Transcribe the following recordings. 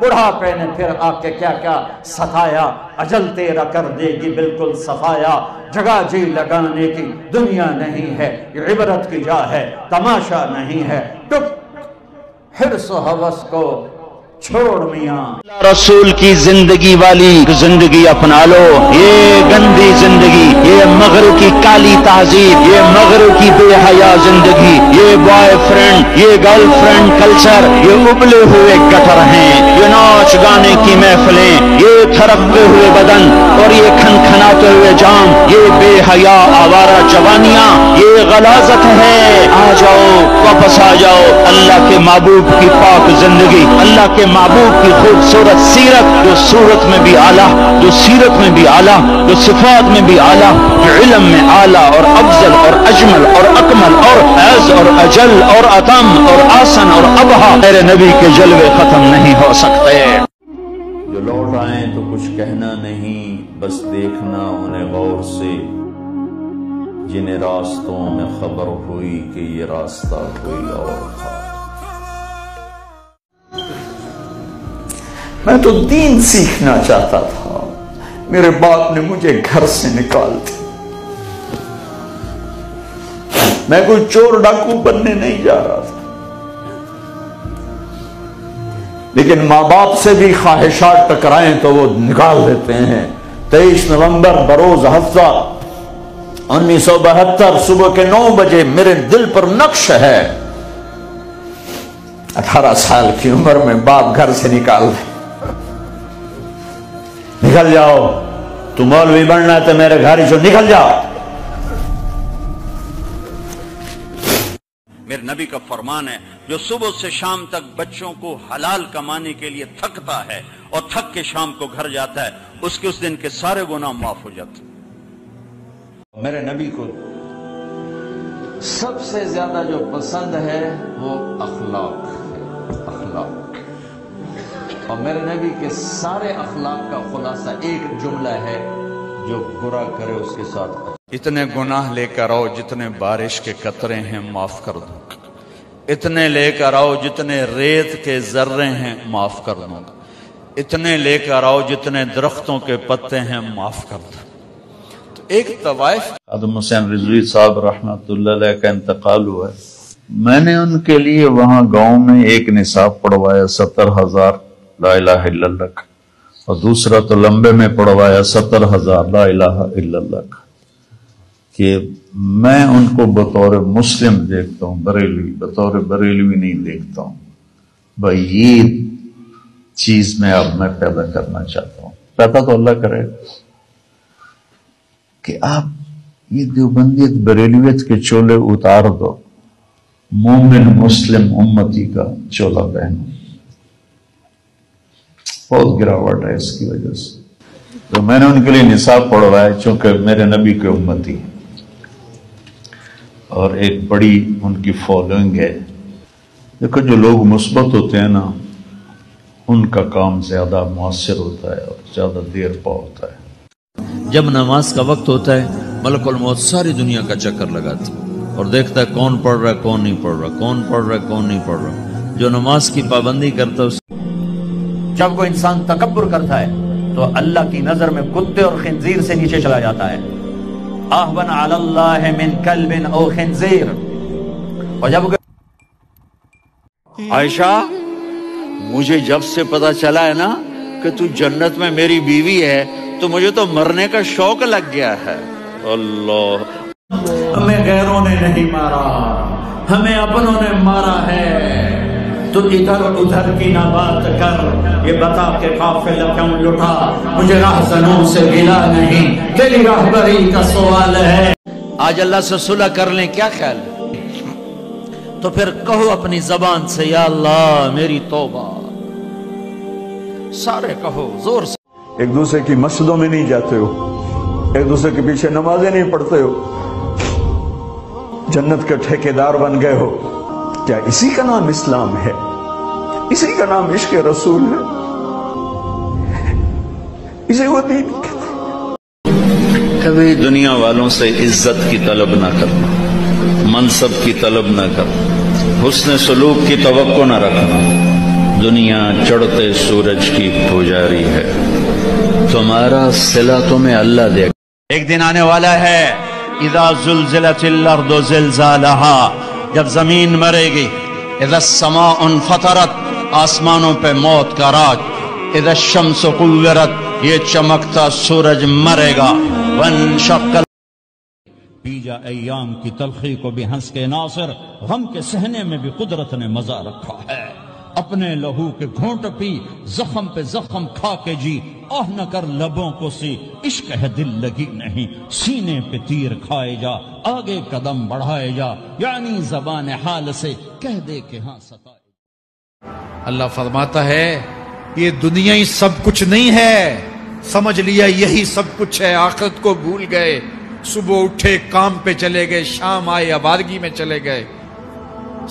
بڑھاپے نے پھر آ کے کیا کیا ستایا، اجل تیرا کر دے گی بالکل صفایا، جگہ جی لگانے کی دنیا نہیں ہے، یہ عبرت کی جا ہے تماشا نہیں ہے، ٹک حرص و حوث کو چھوڑ میاں، رسول کی زندگی والی زندگی اپنا لو۔ یہ گندی زندگی، یہ مغرب کی کالی تہذیب، یہ مغرب کی بے حیا زندگی، یہ بوائے فرینڈ، یہ گرل فرینڈ کلچر، یہ ابلے ہوئے گٹر ہیں، یہ ناچ گانے کی محفلیں، یہ تھرکتے ہوئے بدن اور یہ کھنکھناتے ہوئے جام، یہ بے حیا آوارہ جوانیاں، یہ غلاظت ہے۔ آ جاؤ، واپس آ جاؤ اللہ کے محبوب کی پاک زندگی، اللہ کے محبوب کی خوبصورت سیرت، جو صورت میں بھی اعلیٰ، جو سیرت میں بھی اعلیٰ، جو صفات میں بھی اعلیٰ، جو علم میں اعلیٰ اور افضل اور اجمل اور اکمل اور اعز اور اجل اور اتم اور آسن اور ابہا، میرے نبی کے جلوے ختم نہیں ہو سکتے۔ جو لوٹ آئیں تو کچھ کہنا نہیں، بس دیکھنا انہیں غور سے، جنہیں راستوں میں خبر ہوئی کہ یہ راستہ کوئی اور تھا۔ میں تو دین سیکھنا چاہتا تھا، میرے باپ نے مجھے گھر سے نکال دیا۔ میں کوئی چور ڈاکو بننے نہیں جا رہا تھا، لیکن ماں باپ سے بھی خواہشات ٹکرائیں تو وہ نکال دیتے ہیں۔ 23 نومبر بروز ہفتہ 1972 صبح کے 9 بجے میرے دل پر نقش ہے، 18 سال کی عمر میں باپ گھر سے نکال دے، نکل جاؤ، تو مولوی بننا ہے تو میرے گھر سے نکل جاؤ۔ میرے نبی کا فرمان ہے، جو صبح سے شام تک بچوں کو حلال کمانے کے لیے تھکتا ہے اور تھک کے شام کو گھر جاتا ہے، اس کے اس دن کے سارے گناہ معاف ہو جاتے ہیں۔ میرے نبی کو سب سے زیادہ جو پسند ہے وہ اخلاق ہے، اخلاق، اور میرے نبی کے سارے اخلاق کا خلاصہ ایک جملہ ہے، جو برا کرے اس کے ساتھ اتنے گناہ لے کر آؤ جتنے بارش کے قطرے ہیں معاف کر دوں گا، اتنے لے کر آؤ جتنے ریت کے ذرے ہیں معاف کر دوں گا، اتنے لے کر آؤ جتنے درختوں کے پتے ہیں معاف کر دوں۔ تو ایک طوائف آدم حسین رضوی صاحب رحمۃ اللہ علیہ کا انتقال ہوا ہے، میں نے ان کے لیے وہاں گاؤں میں ایک نصاب پڑھوایا 70,000 لا الہ الا اللہ کا، اور دوسرا تو لمبے میں پڑھوایا 70,000 لا الہ الا اللہ کا، کہ میں ان کو بطور مسلم دیکھتا ہوں، بریلوی، بطور بریلوی نہیں دیکھتا ہوں۔ بھائی یہ چیز میں اب میں پیدا کرنا چاہتا ہوں، پیدا تو اللہ کرے، کہ آپ یہ دیوبندیت بریلویت کے چولے اتار دو، مومن مسلم امتی کا چولہ پہنو۔ بہت گراوٹ ہے اس کی وجہ سے، تو میں نے ان کے لیے نصاب پڑھوایا، چونکہ میرے نبی کے امتی اور ایک بڑی ان کی فالوئنگ ہے۔ دیکھو جو لوگ مثبت ہوتے ہیں نا، ان کا کام زیادہ مؤثر ہوتا ہے اور زیادہ دیر پا ہوتا ہے۔ جب نماز کا وقت ہوتا ہے، ملک الموت ساری دنیا کا چکر لگاتا ہے اور دیکھتا ہے کون پڑھ رہا ہے کون نہیں پڑھ رہا، کون پڑھ رہا ہے کون نہیں پڑھ رہا۔ جو نماز کی پابندی کرتا ہے، جب کوئی انسان تکبر کرتا ہے تو اللہ کی نظر میں کتے اور خنزیر سے نیچے چلا جاتا ہے۔ احون علی اللہ من کلب او خنزیر۔ اور جب عائشہ، مجھے جب سے پتا چلا ہے نا کہ تو جنت میں میری بیوی ہے، تو مجھے تو مرنے کا شوق لگ گیا ہے۔ اللہ، ہمیں غیروں نے نہیں مارا، ہمیں اپنوں نے مارا ہے، تو ادھر ادھر کی نہ بات کر، یہ بتا کہ قافلہ کیوں لٹا، مجھے راہزنوں سے گلا نہیں، تیری راہبری کا سوال ہے۔ آج اللہ سے صلح کر لیں، کیا خیال ہے؟ تو پھر کہو اپنی زبان سے، یا اللہ میری توبہ، سارے کہو زور سے۔ ایک دوسرے کی مسجدوں میں نہیں جاتے ہو، ایک دوسرے کے پیچھے نمازیں نہیں پڑھتے ہو، جنت کے ٹھیکیدار بن گئے ہو۔ کیا اسی کا نام اسلام ہے؟ اسی کا نام عشق رسول ہے؟ اسے وہ دین کہتے ہیں۔ کبھی دنیا والوں سے عزت کی طلب نہ کرنا، منصب کی طلب نہ کرنا، حسن سلوک کی توقع نہ رکھنا، دنیا چڑھتے سورج کی پجاری ہے، تمہارا صلہ تمہیں اللہ دے گا۔ ایک دن آنے والا ہے اذا زلزلت الارض زلزالہا، جب زمین مرے گی، اذا السماء انفطرت، آسمانوں پہ موت کا راج، اذا الشمس قورت، یہ چمکتا سورج مرے گا، وانشق پی جا ایام کی تلخی کو بھی ہنس کے ناصر، غم کے سہنے میں بھی قدرت نے مزہ رکھا ہے، اپنے لہو کے گھونٹ پی، زخم پہ زخم کھا کے جی، آہ نہ کر لبوں کو سی، عشق ہے دل لگی نہیں، سینے پہ تیر کھائے جا، آگے قدم بڑھائے جا، یعنی زبان حال سے کہہ دے کہ ہاں ستائے۔ اللہ فرماتا ہے یہ دنیا ہی سب کچھ نہیں ہے، سمجھ لیا یہی سب کچھ ہے، آخرت کو بھول گئے، صبح اٹھے کام پہ چلے گئے، شام آئے آبادگی میں چلے گئے،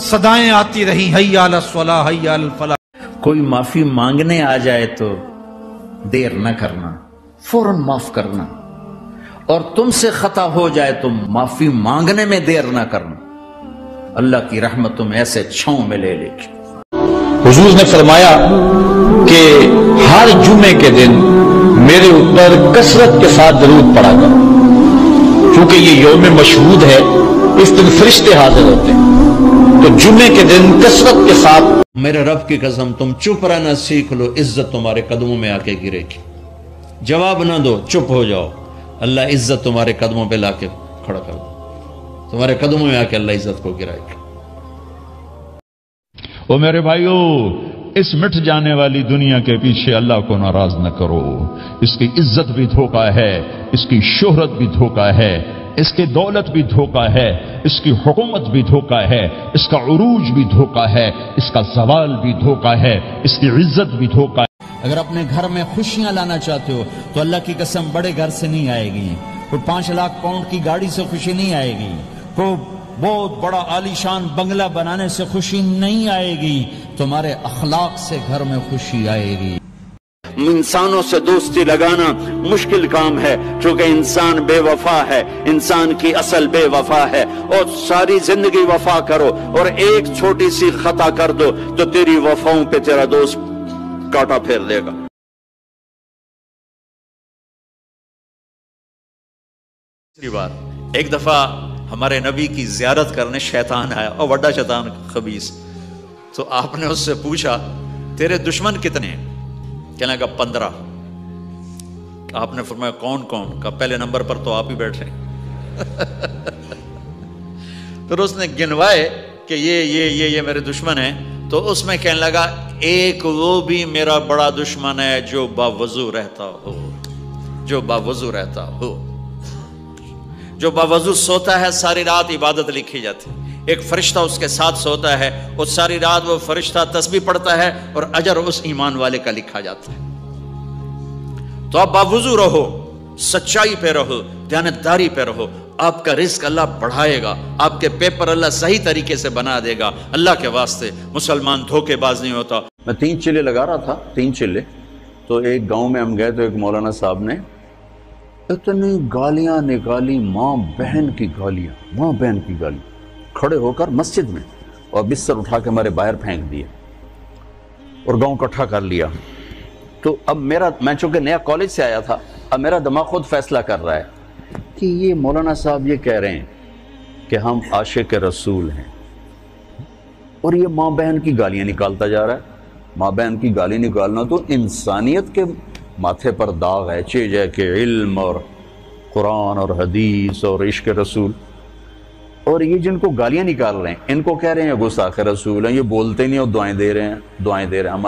صدائیں آتی رہی حی علی الصلاح حی علی الفلاح۔ کوئی معافی مانگنے آ جائے تو دیر نہ کرنا، فوراً معاف کرنا، اور تم سے خطا ہو جائے تو معافی مانگنے میں دیر نہ کرنا، اللہ کی رحمت تم ایسے چھاؤں میں لے لے گی۔ حضور نے فرمایا کہ ہر جمعے کے دن میرے اوپر کثرت کے ساتھ درود پڑھا کرو، کیونکہ یہ یوم مشہود ہے، اس دن فرشتے حاضر ہوتے ہیں، تو جمعے کے دن کثرت کے ساتھ۔ میرے رب کی قسم تم چپ رہنا سیکھ لو، عزت تمہارے قدموں میں آ کے گرے گی، جواب نہ دو، چپ ہو جاؤ، اللہ عزت تمہارے قدموں پہ لا کے کھڑا کر دو، تمہارے قدموں میں آ کے اللہ عزت کو گرائے گا۔ او میرے بھائیو، اس مٹ جانے والی دنیا کے پیچھے اللہ کو ناراض نہ کرو، اس کی عزت بھی دھوکہ ہے، اس کی شہرت بھی دھوکہ ہے، اس کی دولت بھی دھوکہ ہے، اس کی حکومت بھی دھوکہ ہے، اس کا عروج بھی دھوکہ ہے، اس کا زوال بھی دھوکہ ہے، اس کی عزت بھی دھوکہ ہے۔ اگر اپنے گھر میں خوشیاں لانا چاہتے ہو تو اللہ کی قسم بڑے گھر سے نہیں آئے گی، کوئی 5 لاکھ پاؤنڈ کی گاڑی سے خوشی نہیں آئے گی، کوئی بہت بڑا عالی شان بنگلہ بنانے سے خوشی نہیں آئے گی، تمہارے اخلاق سے گھر میں خوشی آئے گی۔ انسانوں سے دوستی لگانا مشکل کام ہے، چونکہ انسان بے وفا ہے، انسان کی اصل بے وفا ہے، اور ساری زندگی وفا کرو اور ایک چھوٹی سی خطا کر دو تو تیری وفاؤں پہ تیرا دوست کاٹا پھیر دے گا۔ دوسری بات، ایک دفعہ ہمارے نبی کی زیارت کرنے شیطان آیا، اور بڑا شیطان خبیث، تو آپ نے اس سے پوچھا تیرے دشمن کتنے ہیں؟ کہنے لگا 15۔ آپ نے فرمایا کون کون؟ کہا پہلے نمبر پر تو آپ ہی بیٹھ رہے ہیں۔ پھر اس نے گنوائے کہ یہ میرے دشمن ہیں، تو اس میں کہنے لگا ایک وہ بھی میرا بڑا دشمن ہے جو باوضو رہتا ہو، جو باوضو رہتا ہو، جو باوضو سوتا ہے، ساری رات عبادت لکھی جاتی ہے، ایک فرشتہ اس کے ساتھ سوتا ہے اور ساری رات وہ فرشتہ تسبیح پڑھتا ہے اور اجر اس ایمان والے کا لکھا جاتا ہے۔ تو آپ باوضو رہو، سچائی پہ رہو، دیانتداری پہ رہو، آپ کا رزق اللہ بڑھائے گا، آپ کے پیپر اللہ صحیح طریقے سے بنا دے گا۔ اللہ کے واسطے مسلمان دھوکے باز نہیں ہوتا۔ میں 3 چلے لگا رہا تھا، 3 چلے، تو ایک گاؤں میں ہم گئے تو ایک مولانا صاحب نے اتنی گالیاں نکالی، ماں بہن کی گالیاں، ماں بہن کی گالیاں، کھڑے ہو کر مسجد میں، اور بستر اٹھا کے ہمارے باہر پھینک دیے اور گاؤں اکٹھا کر لیا۔ تو اب میں چونکہ نیا کالج سے آیا تھا، اب میرا دماغ خود فیصلہ کر رہا ہے کہ یہ مولانا صاحب یہ کہہ رہے ہیں کہ ہم عاشق رسول ہیں، اور یہ ماں بہن کی گالیاں نکالتا جا رہا ہے۔ ماں بہن کی گالی نکالنا تو انسانیت کے ماتھے پر داغ ہے، چیز ہے کہ علم اور قرآن اور حدیث اور عشق رسول، اور یہ جن کو گالیاں نکال رہے ہیں ان کو کہہ رہے ہیں گستاخ رسول ہیں، یہ بولتے نہیں اور دعائیں دے رہے ہیں۔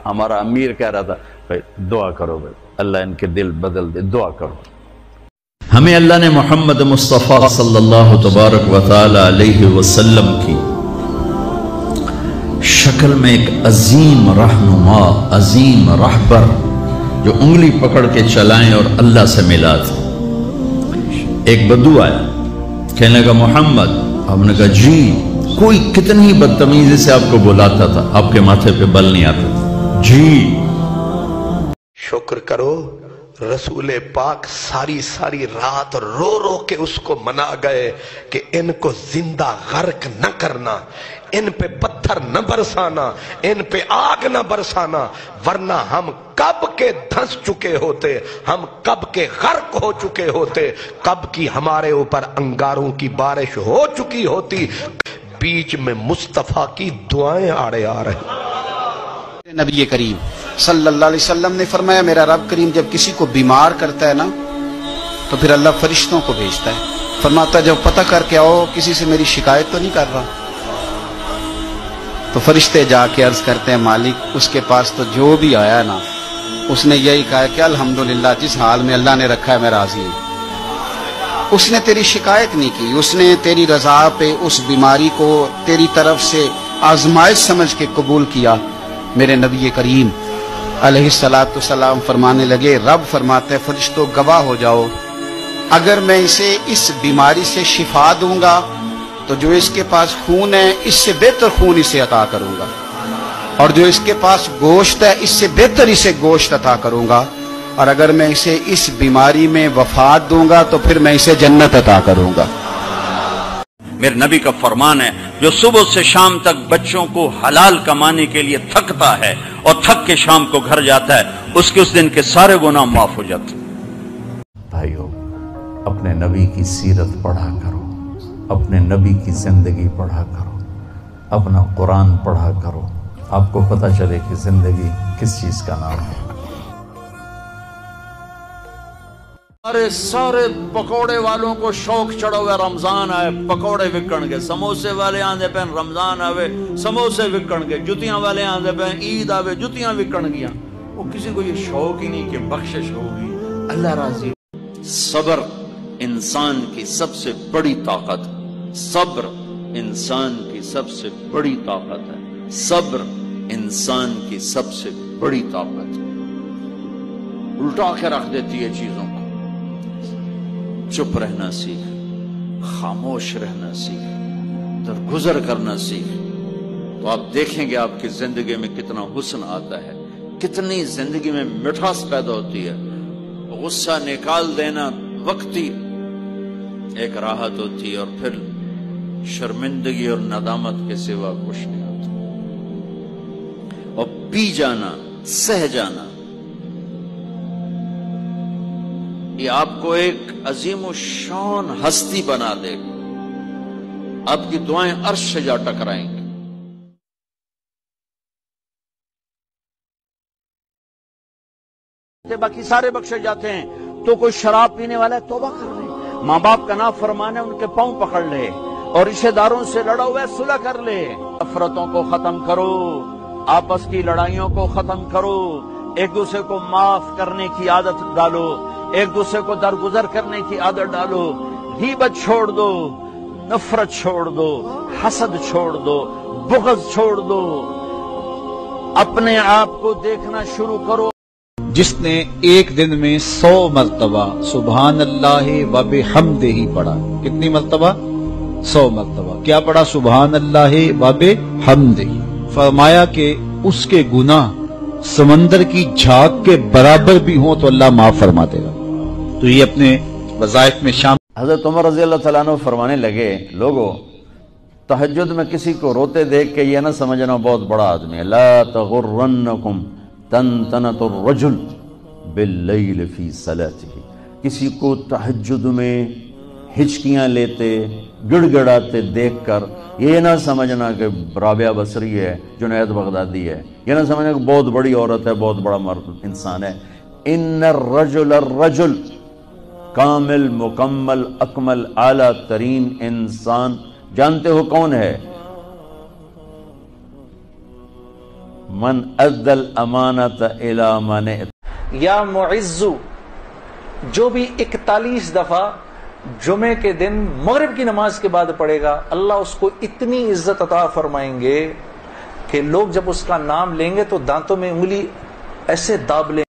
ہمارا امیر کہہ رہا تھا بھائی دعا کرو، بھائی اللہ ان کے دل بدل دے، دعا کرو۔ ہمیں اللہ نے محمد مصطفیٰ صلی اللہ تبارک و تعالی علیہ وسلم کی شکل میں ایک عظیم رہنما، عظیم رہبر جو انگلی پکڑ کے چلائیں اور اللہ سے ملا تھا۔ ایک بدو آیا، کہنے لگا محمد، آپ نے کہا جی، کوئی کتنی بدتمیزی سے آپ کو بلاتا تھا، آپ کے ماتھے پہ بل نہیں آتا تھا، جی شکر کرو رسول پاک ساری رات رو رو کے اس کو منا گئے کہ ان کو زندہ غرق نہ کرنا، ان پہ پتھر نہ برسانا، ان پہ آگ نہ برسانا، ورنہ ہم کب کے دھنس چکے ہوتے، ہم کب کے غرق ہو چکے ہوتے، کب کی ہمارے اوپر انگاروں کی بارش ہو چکی ہوتی۔ بیچ میں مصطفیٰ کی دعائیں آڑے آ رہے۔ نبی کریم صلی اللہ علیہ وسلم نے فرمایا میرا رب کریم جب کسی کو بیمار کرتا ہے نا تو پھر اللہ فرشتوں کو بھیجتا ہے، فرماتا ہے جب پتہ کر کے آؤ کسی سے میری شکایت تو نہیں کر رہا، تو فرشتے جا کے عرض کرتے ہیں مالک اس کے پاس تو جو بھی آیا نا اس نے یہی کہا کہ الحمدللہ جس حال میں اللہ نے رکھا ہے میں راضی ہوں، اس نے تیری شکایت نہیں کی، اس نے تیری رضا پہ اس بیماری کو تیری طرف سے آزمائش سمجھ کے قبول کیا۔ میرے نبی کریم علیہ الصلوۃ والسلام فرمانے لگے، رب فرماتے ہیں فرشتوں گواہ ہو جاؤ، اگر میں اسے اس بیماری سے شفا دوں گا تو جو اس کے پاس خون ہے اس سے بہتر خون اسے عطا کروں گا، اور جو اس کے پاس گوشت ہے اس سے بہتر اسے گوشت عطا کروں گا، اور اگر میں اسے اس بیماری میں وفات دوں گا تو پھر میں اسے جنت عطا کروں گا۔ میرے نبی کا فرمان ہے جو صبح سے شام تک بچوں کو حلال کمانے کے لیے تھکتا ہے اور تھک کے شام کو گھر جاتا ہے اس کے اس دن کے سارے گناہ معاف ہو جاتے ہیں۔ بھائیو اپنے نبی کی سیرت پڑھا کرو، اپنے نبی کی زندگی پڑھا کرو، اپنا قرآن پڑھا کرو، آپ کو پتہ چلے کہ زندگی کس چیز کا نام ہے۔ سارے پکوڑے والوں کو شوق چڑھا ہوا رمضان آئے پکوڑے وکن گے، سموسے والے آندے پہ رمضان آوے سموسے وکن گے، جتیاں والے آندے پہ عید آوے جتیاں وکن گیا۔ وہ کسی کو یہ شوق ہی نہیں کہ بخشش ہوگی، اللہ راضی۔ صبر انسان کی سب سے بڑی طاقت، صبر انسان کی سب سے بڑی طاقت ہے، صبر انسان کی سب سے بڑی طاقت الٹا کے رکھ دیتی ہے چیزوں کو۔ چپ رہنا سیکھ، خاموش رہنا سیکھ، درگزر کرنا سیکھ، تو آپ دیکھیں گے آپ کی زندگی میں کتنا حسن آتا ہے، کتنی زندگی میں مٹھاس پیدا ہوتی ہے۔ غصہ نکال دینا وقتی ایک راحت ہوتی ہے، اور پھر شرمندگی اور ندامت کے سوا کچھ نہیں ہوتا، اور پی جانا، سہ جانا، یہ آپ کو ایک عظیم و شان ہستی بنا دے گا، آپ کی دعائیں عرش سے جا ٹکرائیں گی۔ باقی سارے بخشے جاتے ہیں، تو کوئی شراب پینے والا ہے توبہ کر لے، ماں باپ کا نافرمان ہے ان کے پاؤں پکڑ لے، اور رشتہ داروں سے لڑا ہوا ہے صلح کر لے، نفرتوں کو ختم کرو، آپس کی لڑائیوں کو ختم کرو، ایک دوسرے کو معاف کرنے کی عادت ڈالو، ایک دوسرے کو درگزر کرنے کی عادت ڈالو، غیبت چھوڑ دو، نفرت چھوڑ دو، حسد چھوڑ دو، بغض چھوڑ دو، اپنے آپ کو دیکھنا شروع کرو۔ جس نے ایک دن میں 100 مرتبہ سبحان اللہ و بحمدہ پڑھا، کتنی مرتبہ؟ 100 مرتبہ کیا پڑھا؟ سبحان اللہ و بحمدہ، فرمایا کہ اس کے گناہ سمندر کی جھاگ کے برابر بھی ہوں تو اللہ معاف فرما دے گا۔ تو یہ اپنے وظائف میں شامل۔ حضرت عمر رضی اللہ تعالیٰ عنہ فرمانے لگے، لوگو تہجد میں کسی کو روتے دیکھ کے یہ نہ سمجھنا بہت بڑا آدمی ہے، لا تغرنکم تنتنت الرجل باللیل فی صلاتہ، کسی کو تہجد میں ہچکیاں لیتے گڑ گڑاتے دیکھ کر یہ نہ سمجھنا کہ رابعہ بصری ہے، جنید بغدادی ہے، یہ نہ سمجھنا کہ بہت بڑی عورت ہے، بہت بڑا مرد انسان ہے۔ ان الرجل کامل، مکمل، اکمل، اعلیٰ ترین انسان جانتے ہو کون ہے؟ من ادى الامانۃ الی من، یا معزو جو بھی 41 دفعہ جمعے کے دن مغرب کی نماز کے بعد پڑھے گا، اللہ اس کو اتنی عزت عطا فرمائیں گے کہ لوگ جب اس کا نام لیں گے تو دانتوں میں انگلی ایسے داب لیں۔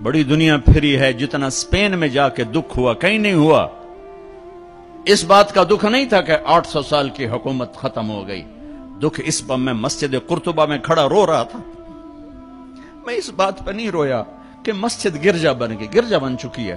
بڑی دنیا پھری ہے، جتنا اسپین میں جا کے دکھ ہوا کہیں نہیں ہوا۔ اس بات کا دکھ نہیں تھا کہ 800 سال کی حکومت ختم ہو گئی، دکھ اس پر میں مسجد قرطبہ میں کھڑا رو رہا تھا، میں اس بات پہ نہیں رویا کہ مسجد گرجا بن گئی، گرجا بن چکی ہے،